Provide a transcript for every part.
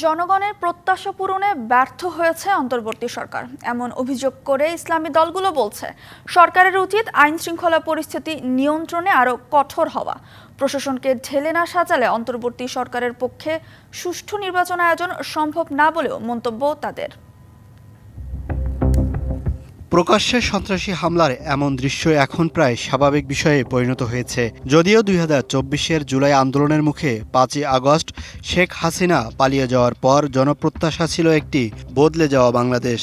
জনগণের প্রত্যাশা পূরণে ব্যর্থ হয়েছে অন্তর্বর্তী সরকার, এমন অভিযোগ করে ইসলামী দলগুলো বলছে সরকারের উচিত আইন শৃঙ্খলা পরিস্থিতি নিয়ন্ত্রণে আরও কঠোর হওয়া। প্রশাসনকে ঢেলে না সাজালে অন্তর্বর্তী সরকারের পক্ষে সুষ্ঠু নির্বাচন আয়োজন সম্ভব না বলেও মন্তব্য তাদের। প্রকাশ্যে সন্ত্রাসী হামলার এমন দৃশ্য এখন প্রায় স্বাভাবিক বিষয়ে পরিণত হয়েছে। যদিও 2024-এর জুলাই আন্দোলনের মুখে 5ই আগস্ট শেখ হাসিনা পালিয়ে যাওয়ার পর জনপ্রত্যাশা ছিল একটি বদলে যাওয়া বাংলাদেশ।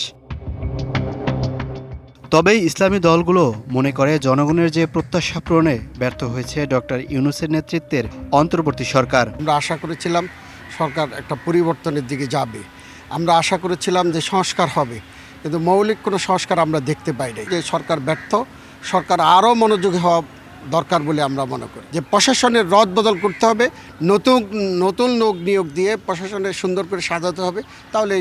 তবে ইসলামী দলগুলো মনে করে জনগণের যে প্রত্যাশা পূরণে ব্যর্থ হয়েছে ডক্টর ইউনূসের নেতৃত্বের অন্তর্বর্তী সরকার। আমরা আশা করেছিলাম সরকার একটা পরিবর্তনের দিকে যাবে, আমরা আশা করেছিলাম যে সংস্কার হবে, কিন্তু মৌলিক কোনো সংস্কার আমরা দেখতে পাই নাই। যে সরকার ব্যর্থ, সরকার আরও মনোযোগী হওয়া দরকার বলে আমরা মনে করি। যে প্রশাসনের রদবদল করতে হবে, নতুন লোক নিয়োগ দিয়ে প্রশাসনের সুন্দর করে সাজাতে হবে, তাহলে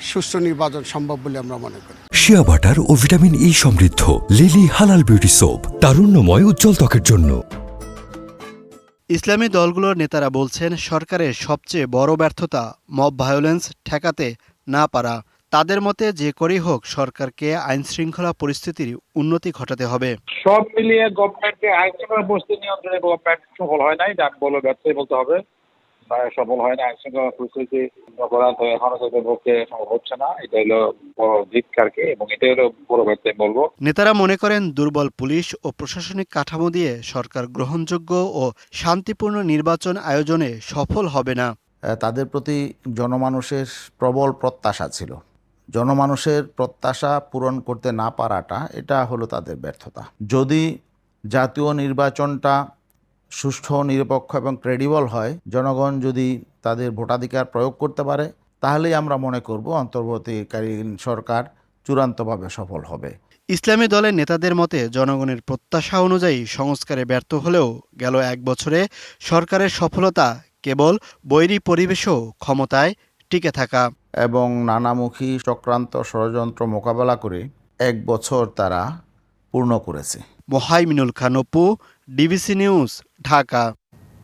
সুষ্ঠু নির্বাচন সম্ভব বলে আমরা মনে করি। শিয়া বাটার ও ভিটামিন ই সমৃদ্ধ লিলি হালাল বিউটি সোপ, তারুণ্যময় উজ্জ্বল ত্বকের জন্য। ইসলামী দলগুলোর নেতারা বলছেন সরকারের সবচেয়ে বড় ব্যর্থতা মব ভায়োলেন্স ঠেকাতে না পারা। তাদের মতে যে করেই হোক সরকারকে আইন শৃঙ্খলা পরিস্থিতির উন্নতি ঘটাতে হবে। সব মিলিয়ে গভর্নমেন্টকে আইন শৃঙ্খলা পরিস্থিতি নিয়ন্ত্রণে গভর্নমেন্ট সফল হয় নাই, ডাক বলে ব্যর্থই বলতে হবে। সফল হয় না, আইন শৃঙ্খলা পরিস্থিতি অপরাধ এখনো পক্ষে সম্ভব হচ্ছে না। এটা হলো বড় ধিক্কারকে, এবং এটা হলো বড় ব্যর্থই বলবো। নেতারা মনে করেন দুর্বল পুলিশ ও প্রশাসনিক কাঠামো দিয়ে সরকার গ্রহণযোগ্য ও শান্তিপূর্ণ নির্বাচন আয়োজনে সফল হবে না। তাদের প্রতি জনমানুষের প্রবল প্রত্যাশা ছিল। জনমানুষের প্রত্যাশা পূরণ করতে না পারাটা এটা হলো তাদের ব্যর্থতা। যদি জাতীয় নির্বাচনটা সুষ্ঠু, নিরপেক্ষ এবং ক্রেডিবল হয়, জনগণ যদি তাদের ভোটাধিকার প্রয়োগ করতে পারে, তাহলেই আমরা মনে করব অন্তর্বর্তীকালীন সরকার চূড়ান্তভাবে সফল হবে। ইসলামী দলের নেতাদের মতে জনগণের প্রত্যাশা অনুযায়ী সংস্কারে ব্যর্থ হলেও গেল এক বছরে সরকারের সফলতা কেবল বৈরী পরিবেশও ক্ষমতায় টিকে থাকা এবং নানামুখী চক্রান্ত ষড়যন্ত্র মোকাবেলা করে 1 বছর তারা পূর্ণ করেছে। Mohaiminul Khan Apu, DBC news, Dhaka.